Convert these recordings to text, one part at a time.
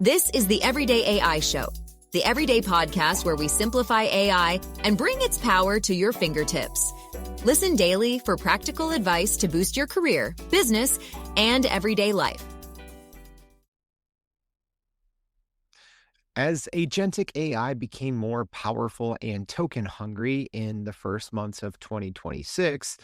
This is the Everyday AI Show, the everyday podcast where we simplify AI and bring its power to your fingertips. Listen daily for practical advice to boost your career, business, and everyday life. As agentic AI became more powerful and token hungry in the first months of 2026,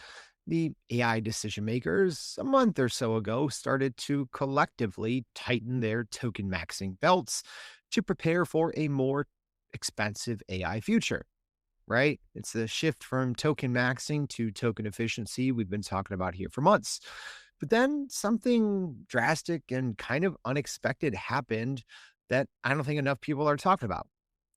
the AI decision makers a month or so ago started to collectively tighten their token maxing belts to prepare for a more expensive AI future, right? It's the shift from token maxing to token efficiency we've been talking about here for months. But then something drastic and kind of unexpected happened that I don't think enough people are talking about.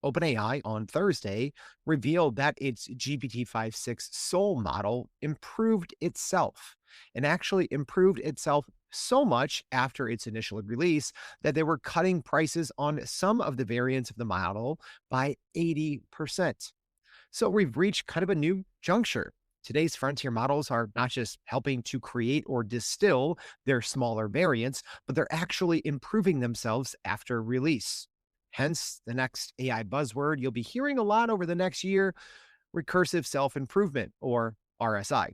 OpenAI on Thursday revealed that its GPT-5.6 Soul model improved itself and actually improved itself so much after its initial release that they were cutting prices on some of the variants of the model by 80%. So we've reached kind of a new juncture. Today's frontier models are not just helping to create or distill their smaller variants, but they're actually improving themselves after release. Hence, the next AI buzzword you'll be hearing a lot over the next year, recursive self improvement, or RSI.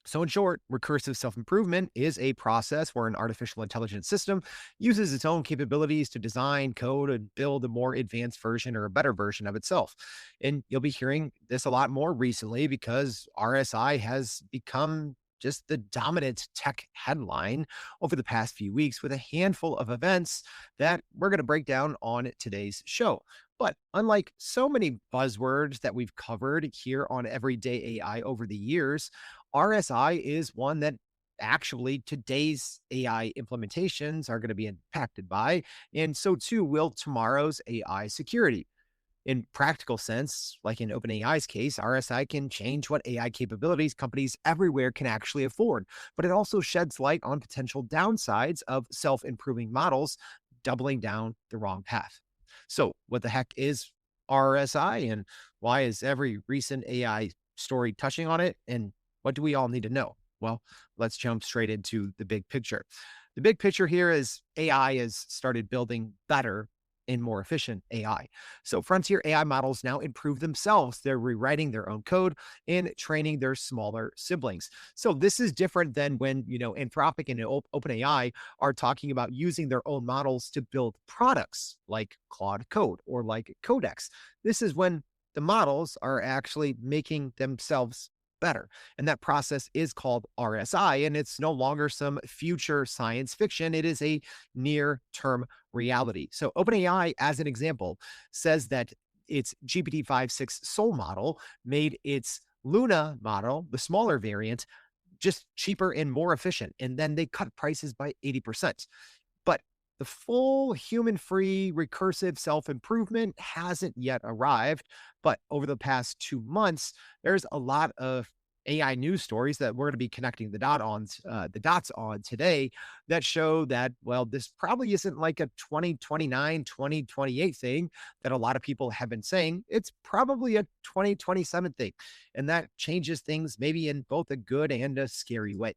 So, in short, recursive self improvement is a process where an artificial intelligence system uses its own capabilities to design, code, and build a more advanced version or a better version of itself. And you'll be hearing this a lot more recently because RSI has become just the dominant tech headline over the past few weeks with a handful of events that we're going to break down on today's show. But unlike so many buzzwords that we've covered here on Everyday AI over the years, RSI is one that actually today's AI implementations are going to be impacted by, and so too will tomorrow's AI security. In practical sense, like in OpenAI's case, RSI can change what AI capabilities companies everywhere can actually afford, but it also sheds light on potential downsides of self-improving models doubling down the wrong path. So, what the heck is RSI and why is every recent AI story touching on it? And what do we all need to know? Well, let's jump straight into the big picture. The big picture here is AI has started building better and more efficient AI. So frontier AI models now improve themselves. They're rewriting their own code and training their smaller siblings. So this is different than when, Anthropic and OpenAI are talking about using their own models to build products like Claude Code or like Codex. This is when the models are actually making themselves better. And that process is called RSI, and it's no longer some future science fiction. It is a near term reality. So, OpenAI, as an example, says that its GPT-5.6 Soul model made its Luna model, the smaller variant, just cheaper and more efficient. And then they cut prices by 80%. But the full human free recursive self improvement hasn't yet arrived. But over the past 2 months, there's a lot of AI news stories that we're going to be connecting the dots on today that show that, well, this probably isn't like a 2029, 2028 thing that a lot of people have been saying. It's probably a 2027 thing. And that changes things maybe in both a good and a scary way.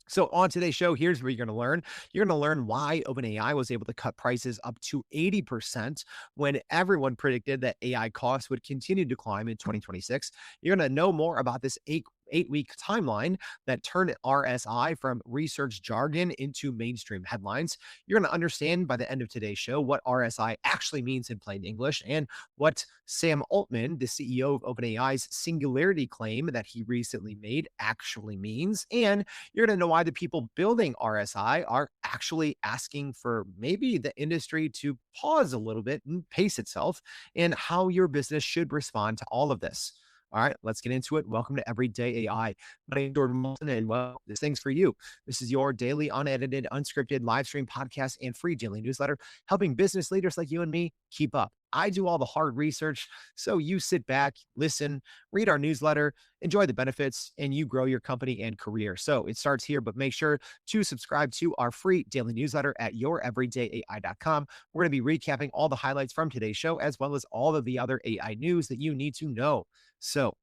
So on today's show, here's what you're going to learn. You're going to learn why OpenAI was able to cut prices up to 80% when everyone predicted that AI costs would continue to climb in 2026. You're going to know more about this eight-week timeline that turned RSI from research jargon into mainstream headlines. You're going to understand by the end of today's show what RSI actually means in plain English and what Sam Altman, the CEO of OpenAI's singularity claim that he recently made, actually means. And you're going to know why the people building RSI are actually asking for maybe the industry to pause a little bit and pace itself, and how your business should respond to all of this. All right, let's get into it. Welcome to Everyday AI. My name is Jordan Moulton, and well, this thing's for you. This is your daily, unedited, unscripted live stream podcast and free daily newsletter, helping business leaders like you and me keep up. I do all the hard research, so you sit back, listen, read our newsletter, enjoy the benefits, and you grow your company and career. So it starts here, but make sure to subscribe to our free daily newsletter at youreverydayai.com. We're going to be recapping all the highlights from today's show, as well as all of the other AI news that you need to know. So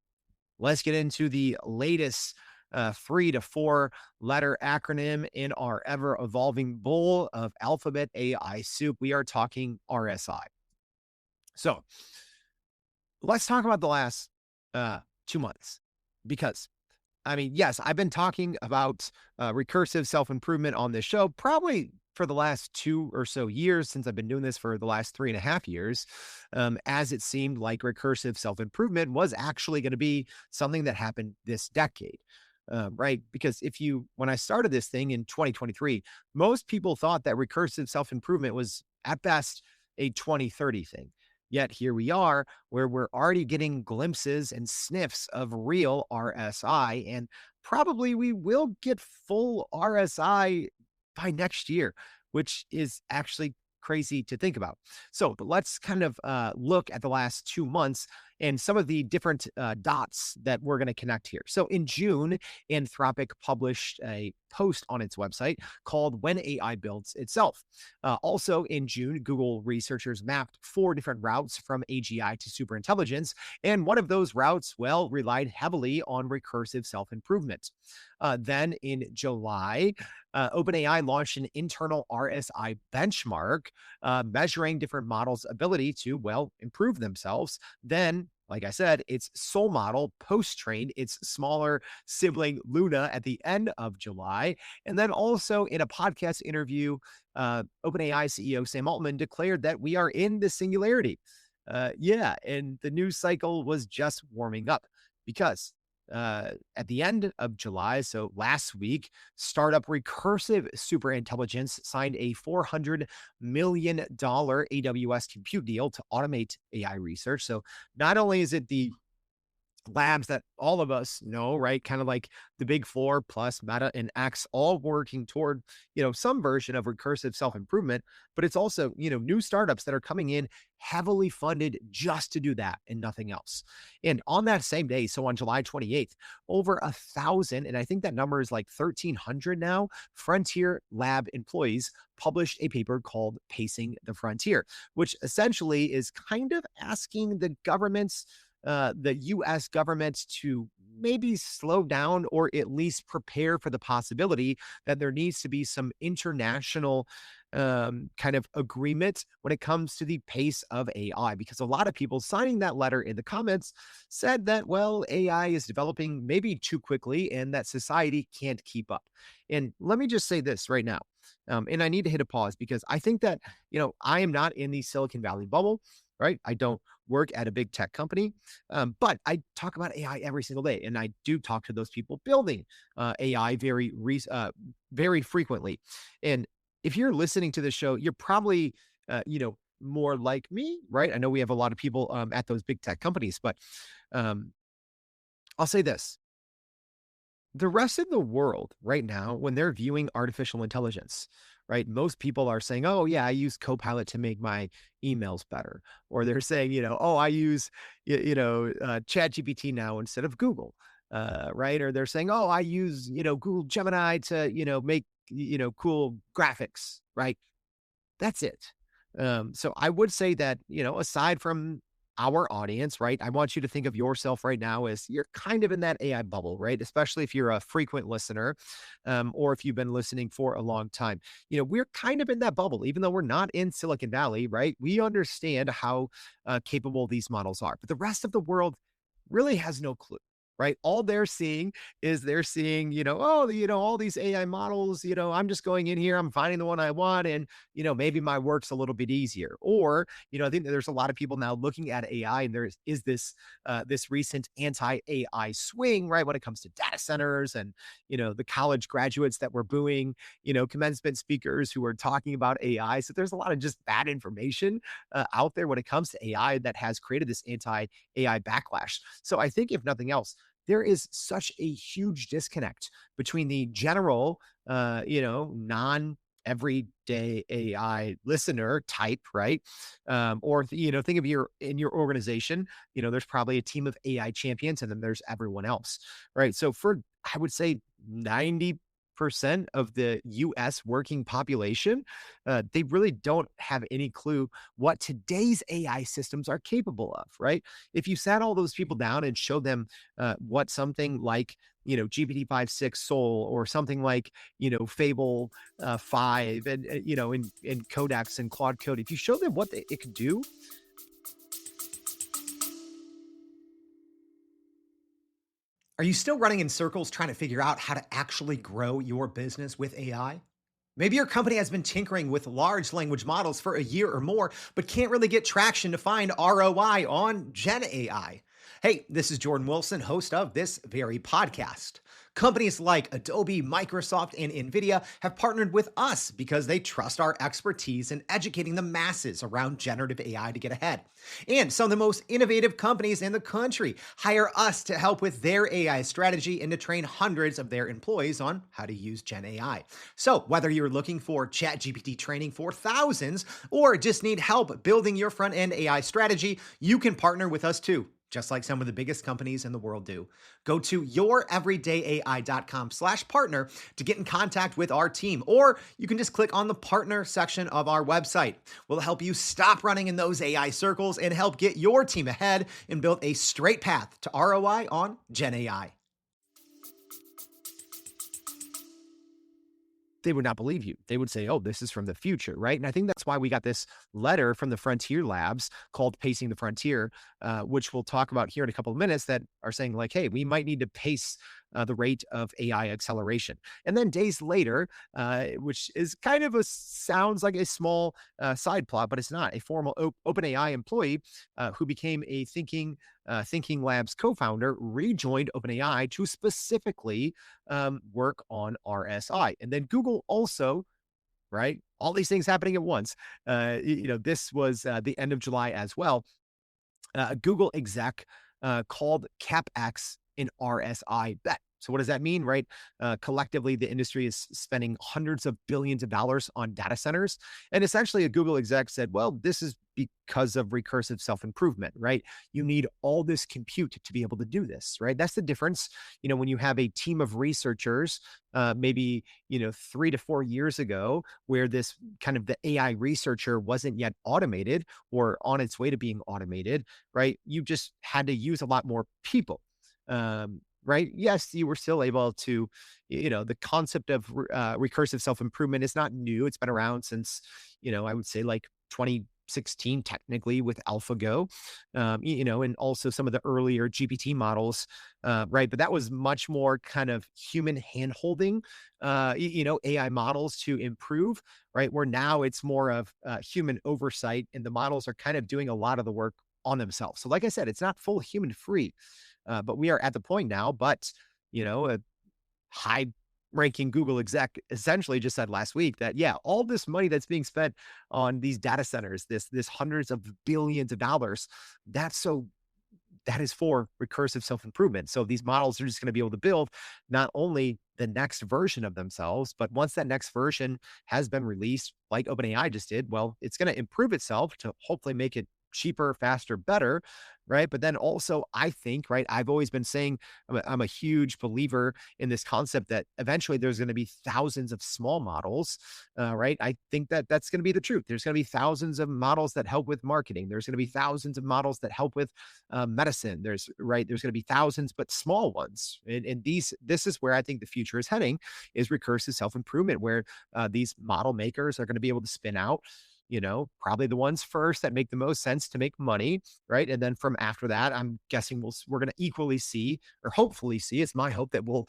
let's get into the latest 3 to 4 letter acronym in our ever evolving bowl of alphabet AI soup. We are talking RSI. So let's talk about the last 2 months because I mean, yes, I've been talking about recursive self improvement on this show probably for the last 2 or so years since I've been doing this for the last 3.5 years, as it seemed like recursive self improvement was actually going to be something that happened this decade. Right. Because when I started this thing in 2023, most people thought that recursive self improvement was at best a 2030 thing. Yet here we are, where we're already getting glimpses and sniffs of real RSI, and probably we will get full RSI by next year, which is actually crazy to think about. So, but let's kind of look at the last 2 months and some of the different dots that we're going to connect here. So, in June, Anthropic published a post on its website called When AI Builds Itself. Also in June, Google researchers mapped 4 different routes from AGI to superintelligence. And one of those routes, well, relied heavily on recursive self improvement. Then in July, OpenAI launched an internal RSI benchmark measuring different models' ability to, well, improve themselves. Then, like I said, its Soul model post-trained its smaller sibling Luna at the end of July. And then also in a podcast interview, OpenAI CEO Sam Altman declared that we are in the singularity. Yeah, and the news cycle was just warming up because at the end of July, so last week, startup Recursive Superintelligence signed a $400 million AWS compute deal to automate AI research. So not only is it the labs that all of us know, right? Kind of like the big four plus Meta and X all working toward, some version of recursive self improvement. But it's also, new startups that are coming in heavily funded just to do that and nothing else. And on that same day, so on July 28th, over 1,000, and I think that number is like 1,300 now, Frontier Lab employees published a paper called Pacing the Frontier, which essentially is kind of asking the US government to maybe slow down or at least prepare for the possibility that there needs to be some international kind of agreement when it comes to the pace of AI. Because a lot of people signing that letter in the comments said that, well, AI is developing maybe too quickly and that society can't keep up. And let me just say this right now. And I need to hit a pause because I think that, I am not in the Silicon Valley bubble, right? I don't work at a big tech company, but I talk about AI every single day, and I do talk to those people building AI very frequently. And if you're listening to the show, you're probably more like me, right? I know we have a lot of people at those big tech companies, but um, I'll say this: the rest of the world right now, when they're viewing artificial intelligence, right? Most people are saying, oh, yeah, I use Copilot to make my emails better. Or they're saying, oh, I use, ChatGPT now instead of Google, right? Or they're saying, oh, I use, Google Gemini to, make, cool graphics, right? That's it. So I would say that, aside from our audience, right? I want you to think of yourself right now as you're kind of in that AI bubble, right? Especially if you're a frequent listener, or if you've been listening for a long time. We're kind of in that bubble, even though we're not in Silicon Valley, right? We understand how capable these models are, but the rest of the world really has no clue. Right. All they're seeing is oh, all these AI models, I'm just going in here, I'm finding the one I want. And, maybe my work's a little bit easier. Or, I think that there's a lot of people now looking at AI and there is this recent anti-AI swing, right? When it comes to data centers and, the college graduates that were booing, commencement speakers who are talking about AI. So there's a lot of just bad information out there when it comes to AI that has created this anti-AI backlash. So I think if nothing else, there is such a huge disconnect between the general, non everyday AI listener type, right? Or, think of in your organization, there's probably a team of AI champions and then there's everyone else, right? So I would say 90% 8% of the US working population, they really don't have any clue what today's AI systems are capable of, right? If you sat all those people down and showed them what something like, GPT-5.6 Soul or something like, Fable 5 and, in Codex and Claude Code, if you show them what it could do. Are you still running in circles trying to figure out how to actually grow your business with AI? Maybe your company has been tinkering with large language models for a year or more, but can't really get traction to find ROI on Gen AI. Hey, this is Jordan Wilson, host of this very podcast. Companies like Adobe, Microsoft, and NVIDIA have partnered with us because they trust our expertise in educating the masses around generative AI to get ahead. And some of the most innovative companies in the country hire us to help with their AI strategy and to train hundreds of their employees on how to use Gen AI. So whether you're looking for ChatGPT training for thousands or just need help building your front-end AI strategy, you can partner with us too, just like some of the biggest companies in the world do. Go to youreverydayai.com/partner to get in contact with our team, or you can just click on the partner section of our website. We'll help you stop running in those AI circles and help get your team ahead and build a straight path to ROI on Gen AI. They would not believe you. They would say, oh, this is from the future, right? And I think that's why we got this letter from the Frontier Labs called Pacing the Frontier, which we'll talk about here in a couple of minutes, that are saying like, hey, we might need to pace the rate of AI acceleration. And then days later, which is kind of sounds like a small side plot, but it's not. A former OpenAI employee who became a Thinking Labs co-founder rejoined OpenAI to specifically work on RSI. And then Google also, right? All these things happening at once. This was the end of July as well. A Google exec called CapEx an RSI bet. So what does that mean, right? Collectively, the industry is spending hundreds of billions of dollars on data centers. And essentially a Google exec said, well, this is because of recursive self-improvement, right? You need all this compute to be able to do this, right? That's the difference. When you have a team of researchers, maybe, 3 to 4 years ago, where this kind of the AI researcher wasn't yet automated or on its way to being automated, right? You just had to use a lot more people. Right? Yes, you were still able to, the concept of recursive self-improvement is not new. It's been around since, I would say like 2016, technically, with AlphaGo, and also some of the earlier GPT models, right? But that was much more kind of human hand-holding, AI models to improve, right? Where now it's more of human oversight, and the models are kind of doing a lot of the work on themselves. So like I said, it's not full human free. But we are at the point now, a high ranking Google exec essentially just said last week that, yeah, all this money that's being spent on these data centers, this hundreds of billions of dollars, that is for recursive self-improvement. So these models are just going to be able to build not only the next version of themselves, but once that next version has been released, like OpenAI just did, well, it's going to improve itself to hopefully make it cheaper, faster, better, right? But then also, I think, right, I've always been saying I'm a huge believer in this concept that eventually there's going to be thousands of small models, right? I think that that's going to be the truth. There's going to be thousands of models that help with marketing. There's going to be thousands of models that help with medicine. There's going to be thousands, but small ones. And this is where I think the future is heading, is recursive self-improvement, where these model makers are going to be able to spin out probably the ones first that make the most sense to make money, right? And then from after that, I'm guessing we're going to equally see, or hopefully see, it's my hope that we'll,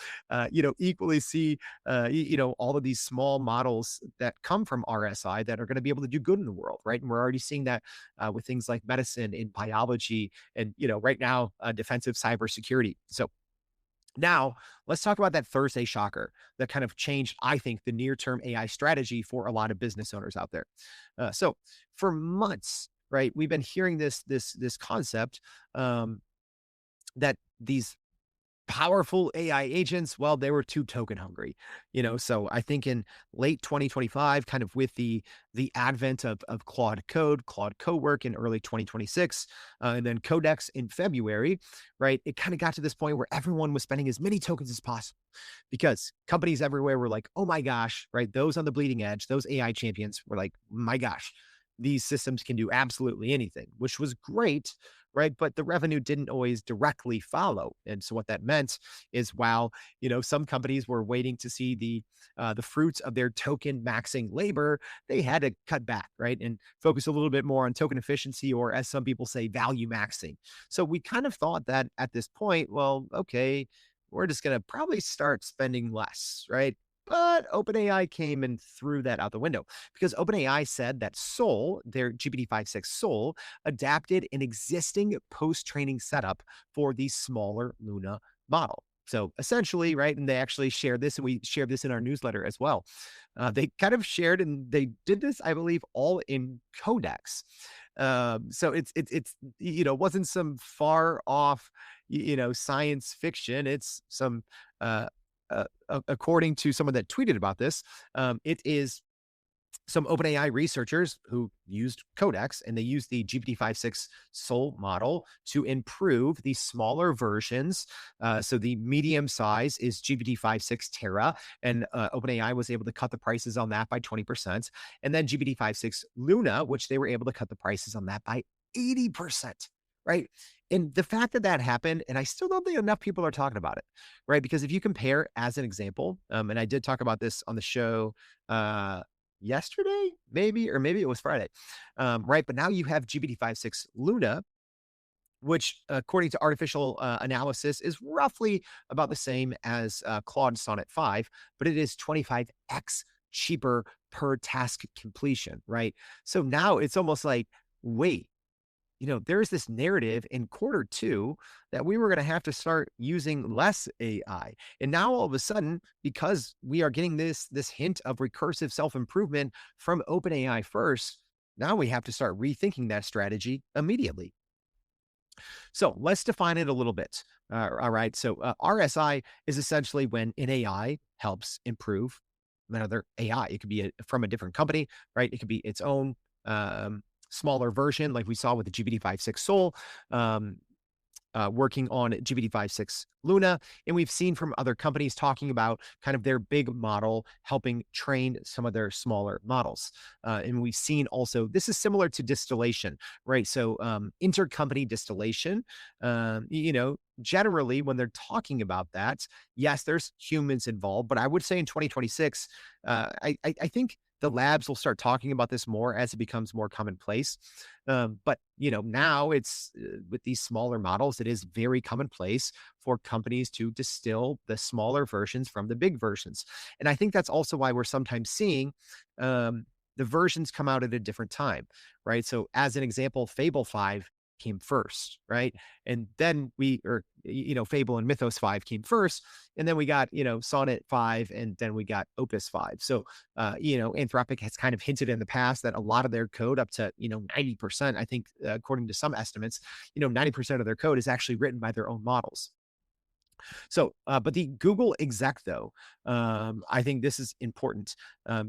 equally see, all of these small models that come from RSI that are going to be able to do good in the world, right? And we're already seeing that with things like medicine and biology and, right now, defensive cybersecurity. So now, let's talk about that Thursday shocker that kind of changed, I think, the near-term AI strategy for a lot of business owners out there. So, for months, right, we've been hearing this concept that these powerful AI agents, well, they were too token hungry, So I think in late 2025, kind of with the advent of Claude Code, Claude Cowork in early 2026, and then Codex in February, right? It kind of got to this point where everyone was spending as many tokens as possible because companies everywhere were like, oh my gosh, right? Those on the bleeding edge, those AI champions were like, my gosh, these systems can do absolutely anything, which was great, right? But the revenue didn't always directly follow. And so what that meant is while, some companies were waiting to see the fruits of their token maxing labor, they had to cut back, right? And focus a little bit more on token efficiency, or as some people say, value maxing. So we kind of thought that at this point, well, okay, we're just going to probably start spending less, right? But OpenAI came and threw that out the window because OpenAI said that Soul, their GPT-5.6 Soul, adapted an existing post-training setup for the smaller Luna model. So essentially, right, and they actually shared this, and we shared this in our newsletter as well. They kind of shared, and they did this, I believe, all in Codex. So it's wasn't some far off science fiction. It's some according to someone that tweeted about this, it is some OpenAI researchers who used Codex, and they used the GPT-5.6 Soul model to improve the smaller versions. So the medium size is GPT-5.6 Terra, and OpenAI was able to cut the prices on that by 20%. And then GPT-5.6 Luna, which they were able to cut the prices on that by 80%. Right. And the fact that that happened, and I still don't think enough people are talking about it, right? Because if you compare, as an example, and I did talk about this on the show yesterday, maybe, or maybe it was Friday, right? But now you have GPT-5.6 Luna, which, according to artificial analysis, is roughly about the same as Claude Sonnet 5, but it is 25x cheaper per task completion, right? So now it's almost like, wait, there's this narrative in quarter two that we were going to have to start using less AI. And now all of a sudden, because we are getting this hint of recursive self-improvement from OpenAI first, now we have to start rethinking that strategy immediately. So let's define it a little bit. All right. So RSI is essentially when an AI helps improve another AI. It could be from a different company, right? It could be its own smaller version, like we saw with the GPT-5.6 Soul, working on GPT-5.6 Luna. And we've seen from other companies talking about kind of their big model helping train some of their smaller models. And we've seen also, this is similar to distillation, right? So intercompany distillation, generally when they're talking about that, yes, there's humans involved, but I would say in 2026, I think the labs will start talking about this more as it becomes more commonplace. But, now it's with these smaller models, it is very commonplace for companies to distill the smaller versions from the big versions. And I think that's also why we're sometimes seeing the versions come out at a different time, right? So as an example, Fable 5 came first, right? And then Fable and Mythos 5 came first. And then we got, Sonnet 5, and then we got Opus 5. So, Anthropic has kind of hinted in the past that a lot of their code, up to, 90%, I think, according to some estimates, 90% of their code is actually written by their own models. So, but the Google exec, though, I think this is important,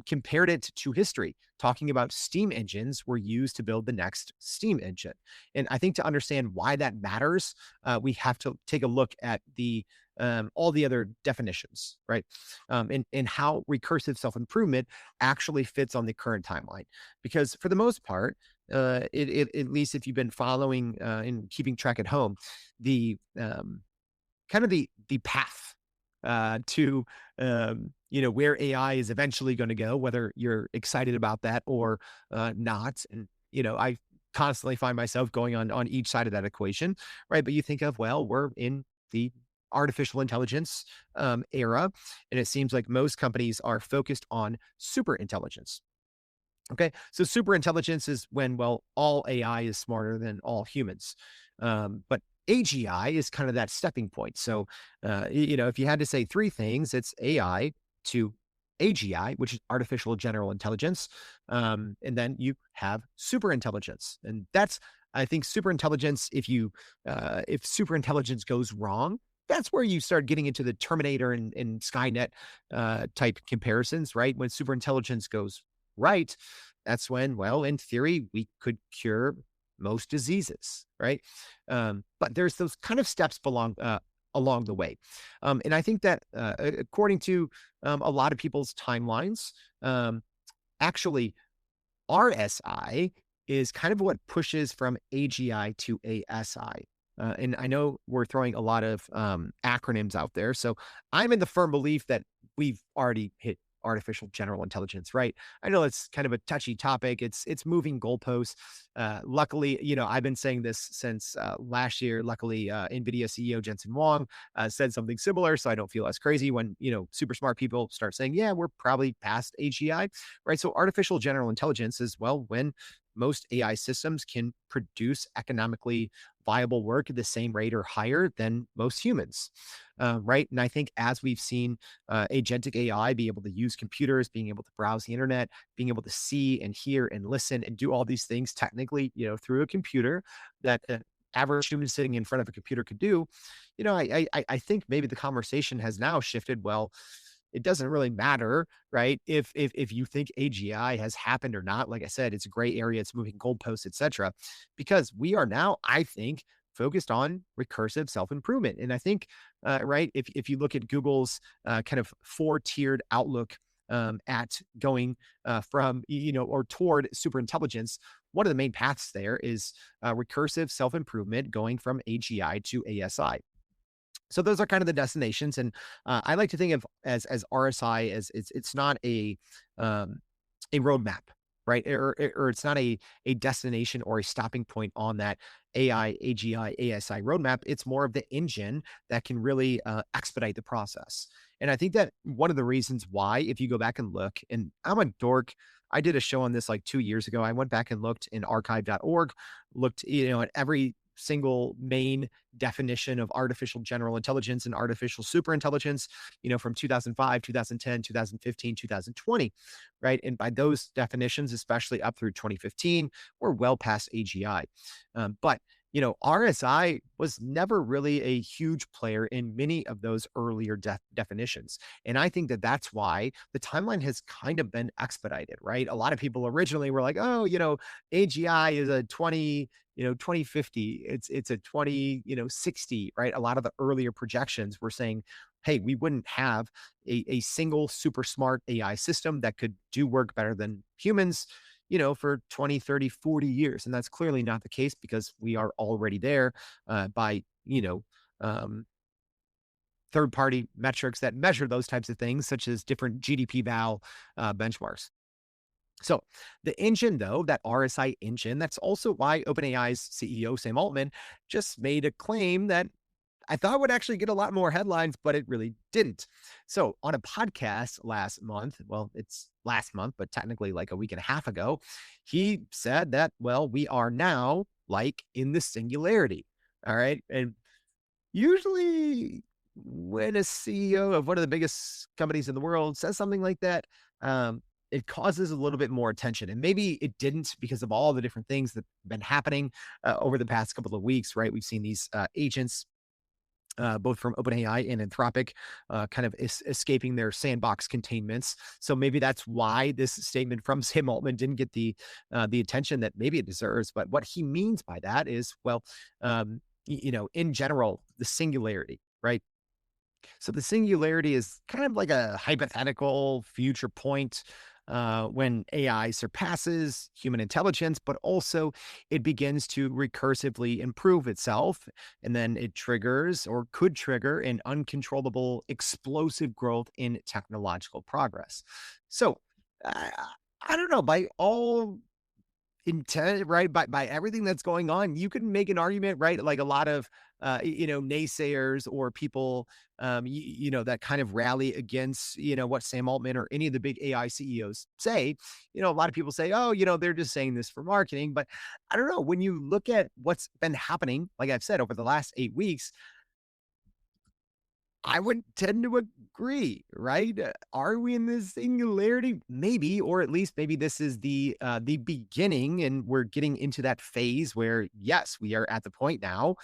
compared it to history, talking about steam engines were used to build the next steam engine. And I think to understand why that matters, we have to take a look at all the other definitions, right? And how recursive self-improvement actually fits on the current timeline. Because for the most part, at least if you've been following and keeping track at home, the kind of the path to where AI is eventually going to go, whether you're excited about that or not. And I constantly find myself going on each side of that equation, right? But you think of, well, we're in the artificial intelligence era, and it seems like most companies are focused on super intelligence. Okay, so super intelligence is when, well, all AI is smarter than all humans. But AGI is kind of that stepping point. So, if you had to say three things, it's AI to AGI, which is artificial general intelligence. And then you have super intelligence. And that's, I think, super intelligence. If super intelligence goes wrong, that's where you start getting into the Terminator and Skynet type comparisons, right? When superintelligence goes right, that's when, well, in theory, we could cure most diseases, right? But there's those kind of steps along the way. And I think that according to a lot of people's timelines, um, actually, RSI is kind of what pushes from AGI to ASI. And I know we're throwing a lot of acronyms out there. So I'm in the firm belief that we've already hit artificial general intelligence, right? I know it's kind of a touchy topic. It's moving goalposts. Luckily, I've been saying this since last year. Luckily, NVIDIA CEO Jensen Huang said something similar, so I don't feel as crazy when super smart people start saying, "Yeah, we're probably past AGI." Right? So artificial general intelligence is, well, when most AI systems can produce economically viable work at the same rate or higher than most humans, right? And I think as we've seen agentic AI be able to use computers, being able to browse the internet, being able to see and hear and listen and do all these things technically, through a computer that average human sitting in front of a computer could do, I think maybe the conversation has now shifted. Well, it doesn't really matter, right? If you think AGI has happened or not. Like I said, it's a gray area, it's moving goalposts, etc. Because we are now, I think, focused on recursive self-improvement. And I think, right, if you look at Google's kind of four-tiered outlook at going from, or toward superintelligence, one of the main paths there is recursive self-improvement going from AGI to ASI. So those are kind of the destinations, and I like to think of as RSI as it's not a roadmap, right? Or it's not a destination or a stopping point on that AI, AGI, ASI roadmap. It's more of the engine that can really expedite the process. And I think that one of the reasons why, if you go back and look, and I'm a dork, I did a show on this like 2 years ago. I went back and looked in archive.org, looked, at every single main definition of artificial general intelligence and artificial superintelligence, from 2005, 2010, 2015, 2020, right? And by those definitions, especially up through 2015, we're well past AGI. But RSI was never really a huge player in many of those earlier definitions. And I think that that's why the timeline has kind of been expedited, right? A lot of people originally were like, oh, AGI is a 2050, it's a 2060, right? A lot of the earlier projections were saying, hey, we wouldn't have a single super smart AI system that could do work better than humans, for 20, 30, 40 years. And that's clearly not the case because we are already there by, um, third party metrics that measure those types of things, such as different GDP val benchmarks. So the engine, though, that RSI engine, that's also why OpenAI's CEO, Sam Altman, just made a claim that I thought would actually get a lot more headlines, but it really didn't. So on a podcast last month, well, it's last month, but technically like a week and a half ago, he said that, well, we are now like in the singularity. All right. And usually when a CEO of one of the biggest companies in the world says something like that, it causes a little bit more attention. And maybe it didn't because of all the different things that have been happening over the past couple of weeks, right? We've seen these agents both from OpenAI and Anthropic, kind of escaping their sandbox containments. So maybe that's why this statement from Sam Altman didn't get the attention that maybe it deserves. But what he means by that is, well, in general, the singularity, right? So the singularity is kind of like a hypothetical future point when AI surpasses human intelligence, but also it begins to recursively improve itself. And then it triggers or could trigger an uncontrollable, explosive growth in technological progress. So I, I don't know, by all intent, right? By everything that's going on, you can make an argument, right? Like a lot of naysayers or people that kind of rally against what Sam Altman or any of the big AI CEOs say. A lot of people say, oh, they're just saying this for marketing. But I don't know, when you look at what's been happening, like I've said, over the last 8 weeks, I would tend to agree, right? Are we in this singularity? Maybe, or at least maybe this is the beginning, and we're getting into that phase where yes, we are at the point now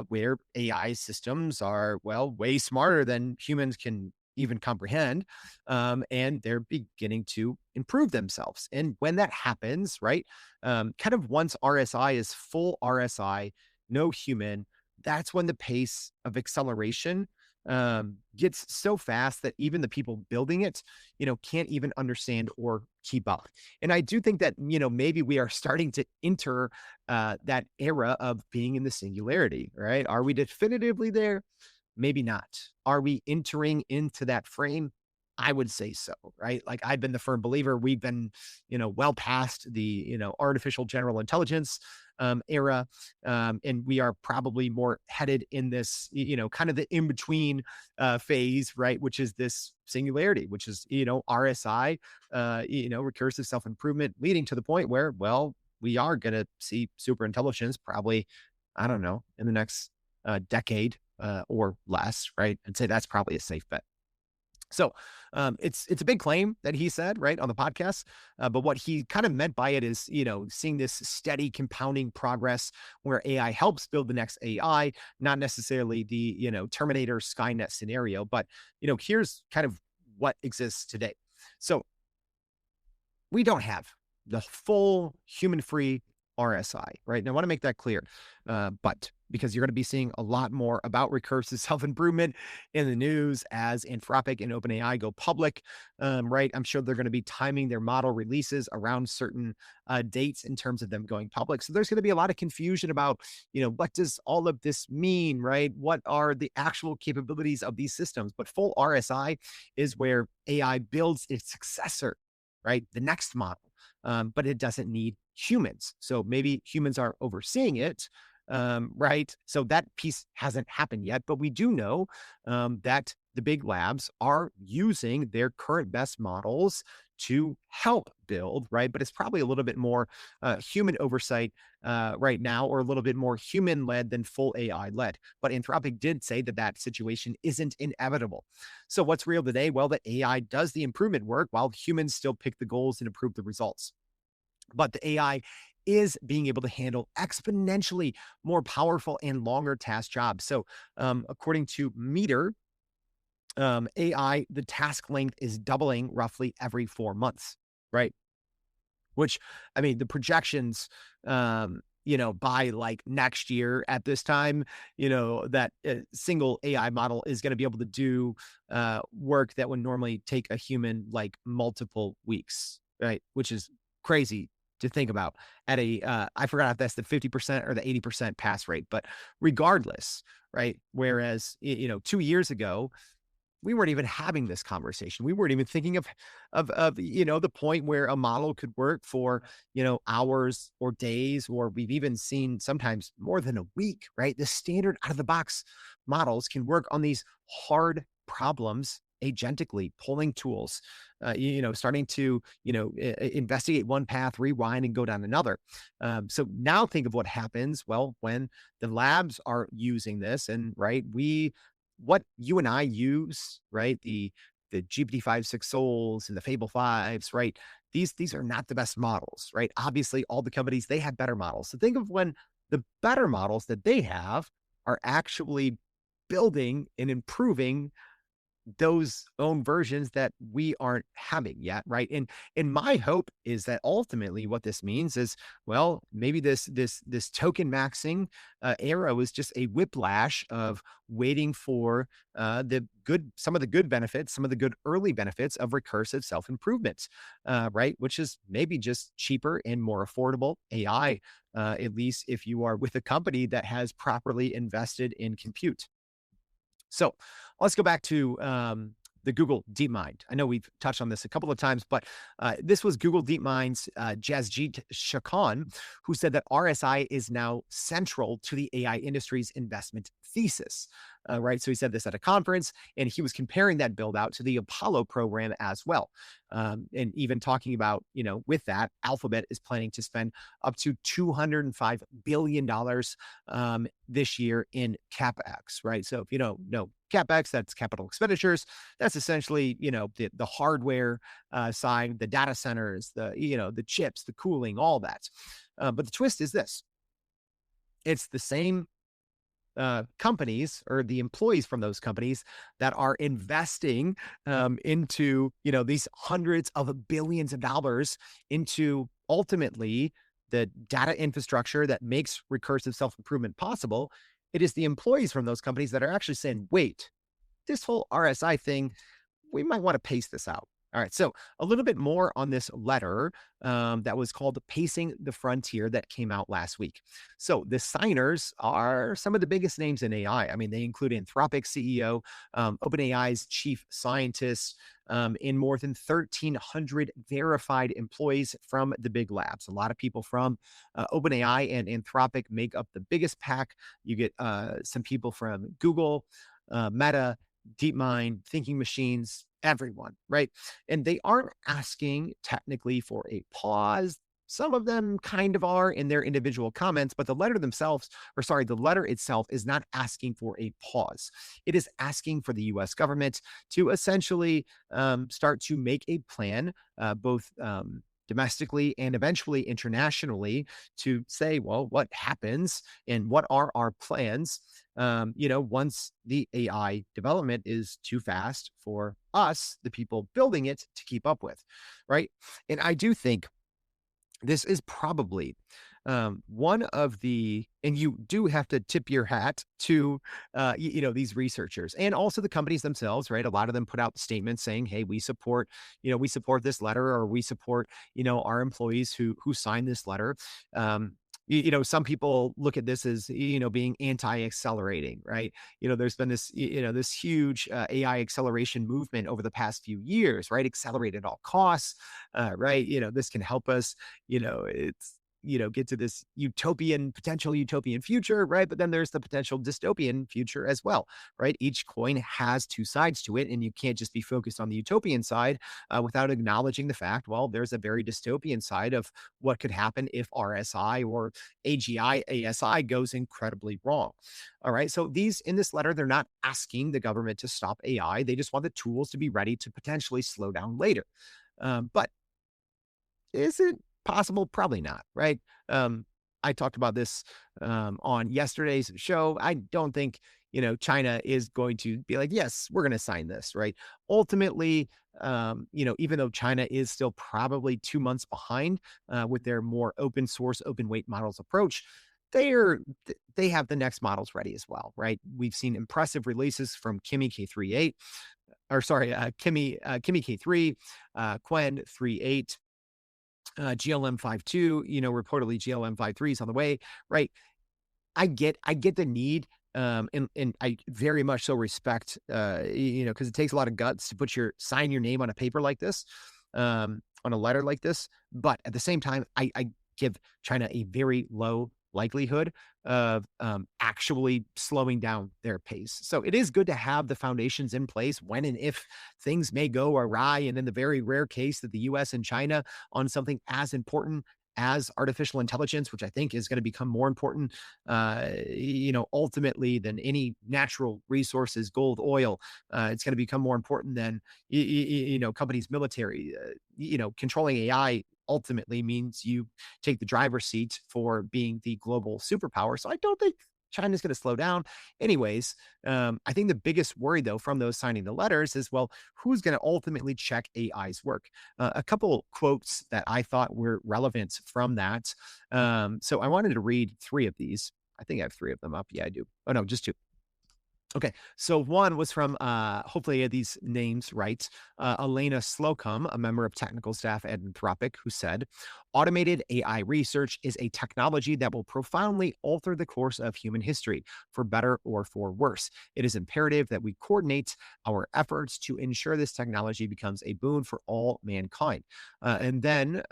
where AI systems are well way smarter than humans can even comprehend, and they're beginning to improve themselves. And when that happens, right, kind of once RSI is full RSI, no human, that's when the pace of acceleration gets so fast that even the people building it, can't even understand or keep up. And I do think that, maybe we are starting to enter that era of being in the singularity, right? Are we definitively there? Maybe not. Are we entering into that frame? I would say so, right? Like I've been the firm believer we've been, well past the, artificial general intelligence era. And we are probably more headed in this, kind of the in between phase, right? Which is this singularity, which is, RSI, recursive self improvement, leading to the point where, well, we are going to see super intelligence probably, I don't know, in the next decade or less, right? I'd say that's probably a safe bet. So it's a big claim that he said, right, on the podcast. But what he kind of meant by it is, seeing this steady compounding progress where AI helps build the next AI, not necessarily the, Terminator Skynet scenario. But, here's kind of what exists today. So we don't have the full human-free RSI, right? Now, I want to make that clear, but because you're going to be seeing a lot more about recursive self-improvement in the news as Anthropic and OpenAI go public, right? I'm sure they're going to be timing their model releases around certain dates in terms of them going public. So there's going to be a lot of confusion about, what does all of this mean, right? What are the actual capabilities of these systems? But full RSI is where AI builds its successor, right? The next model. But it doesn't need humans. So maybe humans are overseeing it, right? So that piece hasn't happened yet, but we do know that the big labs are using their current best models to help build, right? But it's probably a little bit more human oversight right now, or a little bit more human led than full AI led. But Anthropic did say that that situation isn't inevitable. So what's real today? Well, the AI does the improvement work while humans still pick the goals and improve the results. But the AI is being able to handle exponentially more powerful and longer task jobs. So, according to Meter, AI, the task length is doubling roughly every 4 months, right? Which, I mean, the projections, by like next year at this time, that single AI model is going to be able to do work that would normally take a human like multiple weeks, right? Which is crazy to think about at I forgot if that's the 50% or the 80% pass rate, but regardless, right? Whereas, 2 years ago, we weren't even having this conversation. We weren't even thinking of the point where a model could work for, hours or days, or we've even seen sometimes more than a week, right? The standard out of the box models can work on these hard problems agentically, pulling tools, starting to, investigate one path, rewind and go down another. So now think of what happens. Well, when the labs are using this and right, what you and I use, right? The GPT-5 souls and the Fable 5s, right? These are not the best models, right? Obviously, all the companies, they have better models. So think of when the better models that they have are actually building and improving those own versions that we aren't having yet, right? And my hope is that ultimately what this means is, well, maybe this token maxing era was just a whiplash of waiting for some of the good benefits, some of the good early benefits of recursive self improvement, right? Which is maybe just cheaper and more affordable AI, at least if you are with a company that has properly invested in compute. So let's go back to the Google DeepMind. I know we've touched on this a couple of times, but this was Google DeepMind's Jasjit Shakan, who said that RSI is now central to the AI industry's investment thesis. right? So he said this at a conference, and he was comparing that build out to the Apollo program as well. And even talking about, with that, Alphabet is planning to spend up to $205 billion this year in CapEx, right? So if you don't know CapEx, that's capital expenditures. That's essentially, the hardware side, the data centers, the chips, the cooling, all that. But the twist is this: it's the same companies or the employees from those companies that are investing into these hundreds of billions of dollars into ultimately the data infrastructure that makes recursive self-improvement possible. It is the employees from those companies that are actually saying, wait, this whole RSI thing, we might want to pace this out. All right. So a little bit more on this letter that was called Pacing the Frontier that came out last week. So the signers are some of the biggest names in AI. I mean, they include Anthropic CEO, OpenAI's chief scientist, in more than 1,300 verified employees from the big labs. A lot of people from OpenAI and Anthropic make up the biggest pack. You get some people from Google, Meta, DeepMind, Thinking Machines, everyone, right? And they aren't asking technically for a pause. Some of them kind of are in their individual comments, but the letter itself is not asking for a pause. It is asking for the US government to essentially start to make a plan, both domestically and eventually internationally, to say, well, what happens and what are our plans, once the AI development is too fast for us, the people building it, to keep up with, right? And I do think this is probably one of the, and you do have to tip your hat to, these researchers and also the companies themselves, right? A lot of them put out statements saying, hey, we support this letter, or we support, our employees who signed this letter. Some people look at this as, being anti-accelerating, right? There's been this huge AI acceleration movement over the past few years, right? Accelerate at all costs, right? This can help us, it's, get to this potential utopian future, right? But then there's the potential dystopian future as well, right? Each coin has two sides to it, and you can't just be focused on the utopian side without acknowledging the fact, well, there's a very dystopian side of what could happen if RSI or ASI goes incredibly wrong. All right. So in this letter, they're not asking the government to stop AI. They just want the tools to be ready to potentially slow down later. But is it possible? Probably not, right? I talked about this on yesterday's show. I don't think, China is going to be like, yes, we're going to sign this, right? Ultimately, even though China is still probably 2 months behind with their more open source, open weight models approach, they have the next models ready as well, right? We've seen impressive releases from Kimi K38, Kimi K3, Quen 3.8, GLM 5.2, reportedly GLM 5.3 is on the way, right? I get the need, and I very much so respect, because it takes a lot of guts to sign your name on a paper like this, on a letter like this. But at the same time, I give China a very low likelihood of actually slowing down their pace. So it is good to have the foundations in place when and if things may go awry. And in the very rare case that the US and China on something as important as artificial intelligence, which I think is going to become more important, ultimately than any natural resources, gold, oil, it's going to become more important than, companies' military, controlling AI ultimately means you take the driver's seat for being the global superpower. So I don't think China's going to slow down. Anyways, I think the biggest worry, though, from those signing the letters is, well, who's going to ultimately check AI's work? A couple quotes that I thought were relevant from that. So I wanted to read 3 of these. I think I have 3 of them up. Yeah, I do. Oh, no, just 2. Okay, so one was from, hopefully I had these names right, Elena Slocum, a member of technical staff at Anthropic, who said, automated AI research is a technology that will profoundly alter the course of human history, for better or for worse. It is imperative that we coordinate our efforts to ensure this technology becomes a boon for all mankind. And then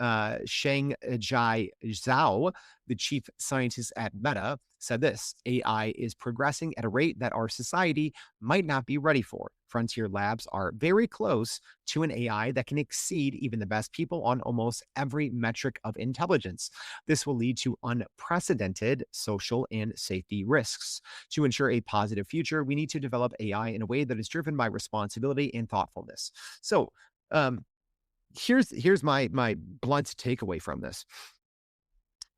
Sheng Jai Zhao, the chief scientist at Meta, said this: AI is progressing at a rate that our society might not be ready for. Frontier labs are very close to an AI that can exceed even the best people on almost every metric of intelligence. This will lead to unprecedented social and safety risks. To ensure a positive future, we need to develop AI in a way that is driven by responsibility and thoughtfulness. So, um, here's my blunt takeaway from this.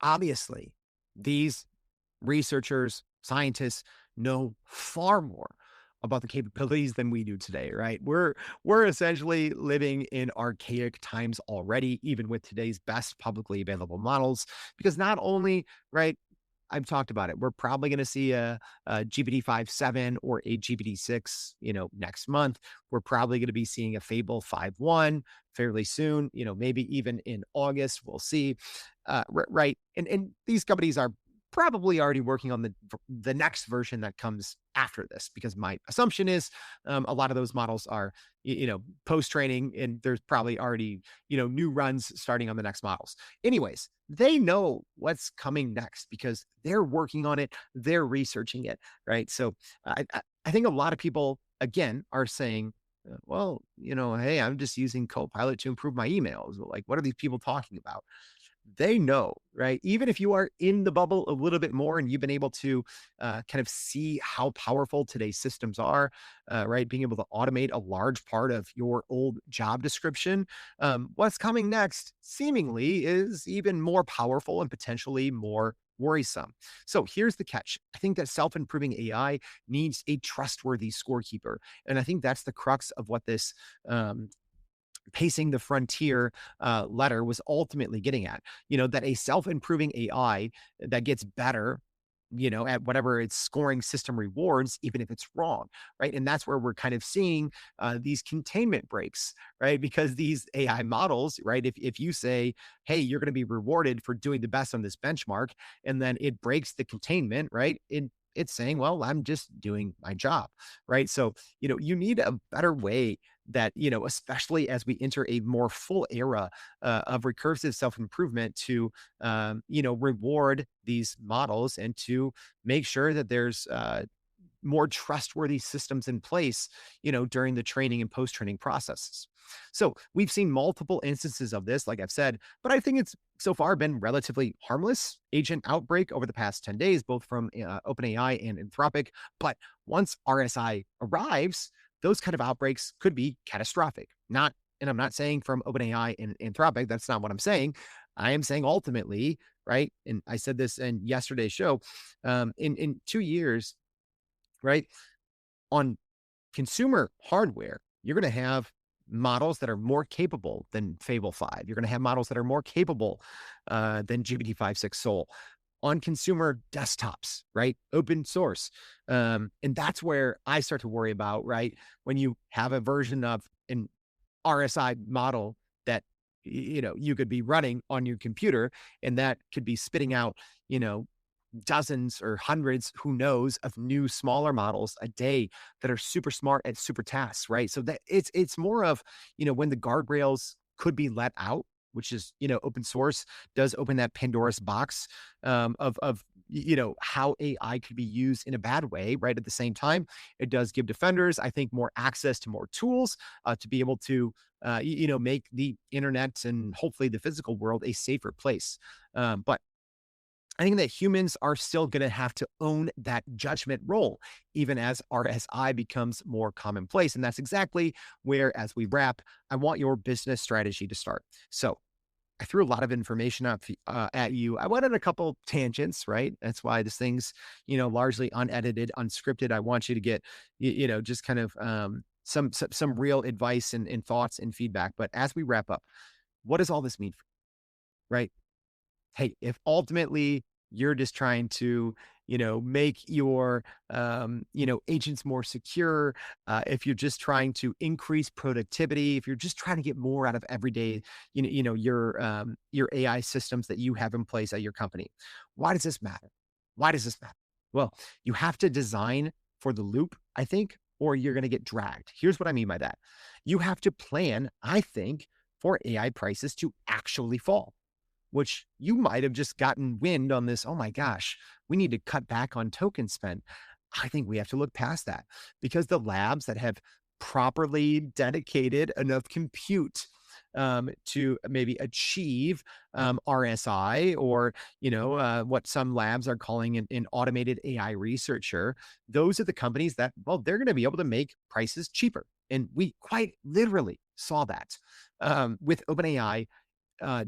Obviously, these researchers, scientists know far more about the capabilities than we do today, right? We're essentially living in archaic times already, even with today's best publicly available models, because not only, right, I've talked about it. We're probably going to see a GPT-5.7 or a GPT-6, next month. We're probably going to be seeing a Fable 5.1 fairly soon, maybe even in August. We'll see. Right. And these companies are probably already working on the next version that comes after this, because my assumption is a lot of those models are post training, and there's probably already new runs starting on the next models. Anyways, they know what's coming next because they're working on it, they're researching it, right? So I think a lot of people again are saying, well, hey, I'm just using Copilot to improve my emails. Like, what are these people talking about? They know, right? Even if you are in the bubble a little bit more and you've been able to kind of see how powerful today's systems are, right? Being able to automate a large part of your old job description. What's coming next seemingly is even more powerful and potentially more worrisome. So here's the catch. I think that self-improving AI needs a trustworthy scorekeeper. And I think that's the crux of what this pacing the frontier letter was ultimately getting at, that a self-improving AI that gets better, at whatever its scoring system rewards, even if it's wrong, right? And that's where we're kind of seeing these containment breaks, right? Because these AI models, right, if you say, hey, you're going to be rewarded for doing the best on this benchmark, and then it breaks the containment, right? It's saying, well, I'm just doing my job, right? So, you need a better way that, especially as we enter a more full era of recursive self-improvement to, reward these models and to make sure that there's more trustworthy systems in place, during the training and post-training processes. So we've seen multiple instances of this, like I've said, but I think it's so far been relatively harmless agent outbreak over the past 10 days, both from OpenAI and Anthropic. But once RSI arrives, those kind of outbreaks could be catastrophic. And I'm not saying from OpenAI and Anthropic, that's not what I'm saying. I am saying ultimately, right? And I said this in yesterday's show, in 2 years, right? On consumer hardware, you're going to have models that are more capable than Fable 5. You're going to have models that are more capable than GPT-5.6 Soul on consumer desktops, right? Open source. And that's where I start to worry about, right? When you have a version of an RSI model that, you could be running on your computer, and that could be spitting out, dozens or hundreds, who knows, of new smaller models a day that are super smart at super tasks, right? So that it's more of, when the guardrails could be let out, which is, open source does open that Pandora's box of how AI could be used in a bad way, right? At the same time, it does give defenders, I think, more access to more tools to be able to make the internet and hopefully the physical world a safer place. But I think that humans are still going to have to own that judgment role, even as RSI becomes more commonplace. And that's exactly where, as we wrap, I want your business strategy to start. So I threw a lot of information at you. I went on a couple tangents, right? That's why this thing's, largely unedited, unscripted. I want you to get, just kind of some real advice and thoughts and feedback. But as we wrap up, what does all this mean for you, right? Hey, if ultimately you're just trying to, make your, agents more secure, if you're just trying to increase productivity, if you're just trying to get more out of everyday, your AI systems that you have in place at your company, why does this matter? Why does this matter? Well, you have to design for the loop, I think, or you're going to get dragged. Here's what I mean by that. You have to plan, I think, for AI prices to actually fall. which you might have just gotten wind on this. Oh my gosh, we need to cut back on token spend. I think we have to look past that because the labs that have properly dedicated enough compute to maybe achieve RSI or what some labs are calling an automated AI researcher. Those are the companies that, well, they're going to be able to make prices cheaper, and we quite literally saw that with OpenAI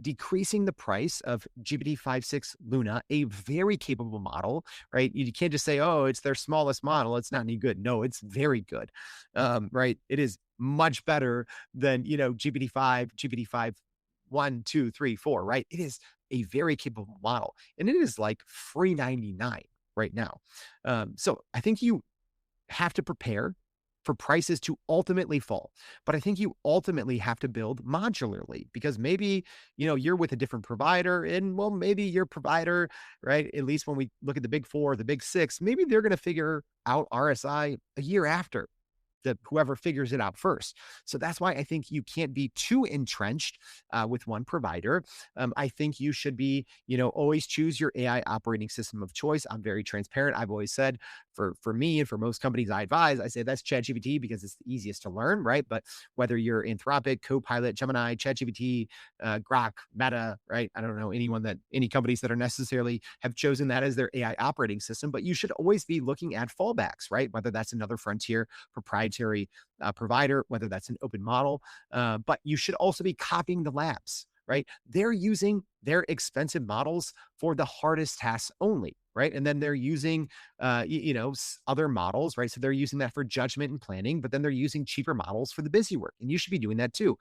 decreasing the price of GPT-5.6 Luna, a very capable model, right? You can't just say, oh, it's their smallest model, it's not any good. No, it's very good, right? It is much better than, GPT-5, GPT-5 1, 2, 3, 4, right? It is a very capable model, and it is like free 99 right now. So I think you have to prepare for prices to ultimately fall. But I think you ultimately have to build modularly because maybe, you're with a different provider and well, maybe your provider, right? At least when we look at the big four, the big six, maybe they're going to figure out RSI a year after whoever figures it out first. So that's why I think you can't be too entrenched with one provider. I think you should be, always choose your AI operating system of choice. I'm very transparent. I've always said for me and for most companies I advise, I say that's ChatGPT because it's the easiest to learn, right? But whether you're Anthropic, Copilot, Gemini, ChatGPT, Grok, Meta, right? I don't know any companies that are necessarily have chosen that as their AI operating system, but you should always be looking at fallbacks, right? Whether that's another frontier proprietary provider, whether that's an open model, but you should also be copying the labs, right? They're using their expensive models for the hardest tasks only, right? And then they're using, other models, right? So they're using that for judgment and planning, but then they're using cheaper models for the busy work. And you should be doing that too.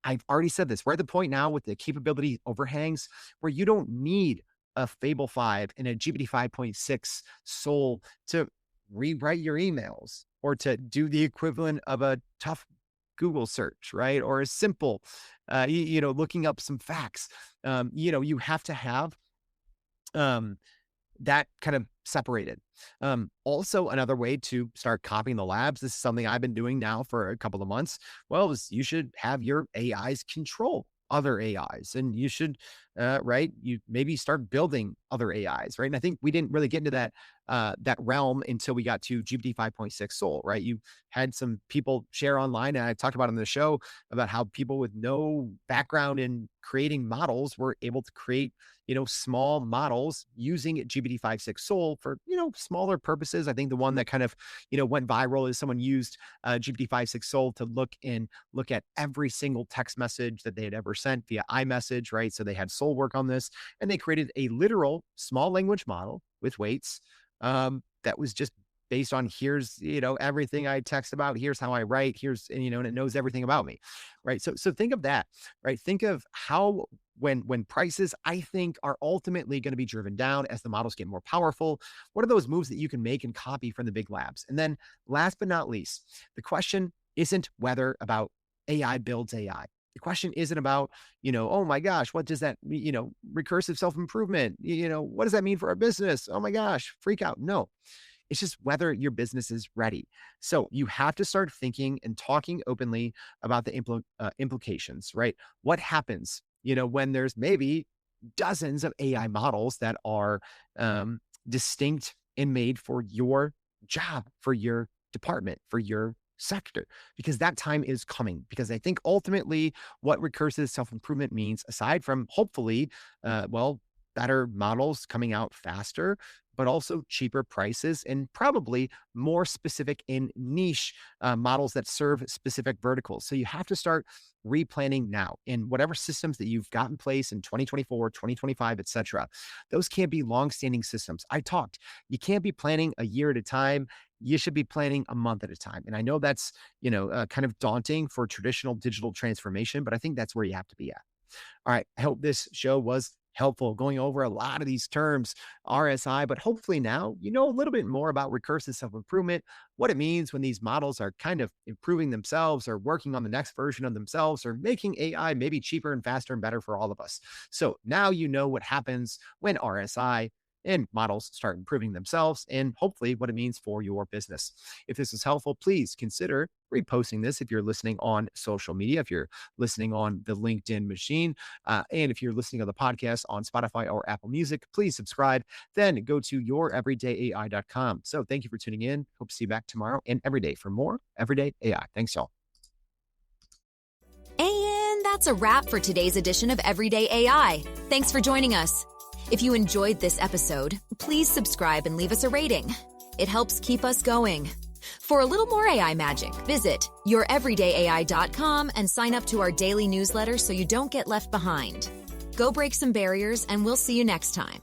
I've already said this. We're at the point now with the capability overhangs where you don't need a Fable 5 and a GPT 5.6 Soul to rewrite your emails or to do the equivalent of a tough Google search, right? Or a simple, looking up some facts. You have to have um, that kind of separated. Also, another way to start copying the labs, this is something I've been doing now for a couple of months. Well, is you should have your AIs control other AIs, and you should, right? You maybe start building other AIs, right? And I think we didn't really get into that realm until we got to GPT 5.6 Soul, right? You had some people share online, and I talked about on the show about how people with no background in creating models were able to create, small models using GPT 5.6 Soul for, smaller purposes. I think the one that kind of, went viral is someone used GPT 5.6 Soul to look at every single text message that they had ever sent via iMessage, right? So they had Soul work on this, and they created a literal small language model with weights that was just based on here's, everything I text about, here's how I write, here's, and it knows everything about me, right? So think of that, right? Think of how when prices, I think, are ultimately going to be driven down as the models get more powerful. What are those moves that you can make and copy from the big labs? And then last but not least, the question isn't whether about AI builds AI. The question isn't about, oh my gosh, what does that mean? Recursive self improvement, what does that mean for our business? Oh my gosh, freak out. No, it's just whether your business is ready. So you have to start thinking and talking openly about the implications, right? What happens, when there's maybe dozens of AI models that are distinct and made for your job, for your department, for your sector, because that time is coming. Because I think ultimately what recursive self-improvement means, aside from hopefully, better models coming out faster, but also cheaper prices and probably more specific in niche models that serve specific verticals. So you have to start replanning now in whatever systems that you've got in place in 2024, 2025, et cetera. Those can't be longstanding systems. You can't be planning a year at a time. You should be planning a month at a time. And I know that's, kind of daunting for traditional digital transformation, but I think that's where you have to be at. All right. I hope this show was helpful going over a lot of these terms, RSI, but hopefully now you know a little bit more about recursive self-improvement, what it means when these models are kind of improving themselves or working on the next version of themselves or making AI maybe cheaper and faster and better for all of us. So now you know what happens when RSI and models start improving themselves and hopefully what it means for your business. If this is helpful, please consider reposting this if you're listening on social media, if you're listening on the LinkedIn machine, and if you're listening to the podcast on Spotify or Apple Music, please subscribe. Then go to youreverydayai.com. So thank you for tuning in. Hope to see you back tomorrow and every day for more Everyday AI. Thanks, y'all. And that's a wrap for today's edition of Everyday AI. Thanks for joining us. If you enjoyed this episode, please subscribe and leave us a rating. It helps keep us going. For a little more AI magic, visit youreverydayai.com and sign up to our daily newsletter so you don't get left behind. Go break some barriers, and we'll see you next time.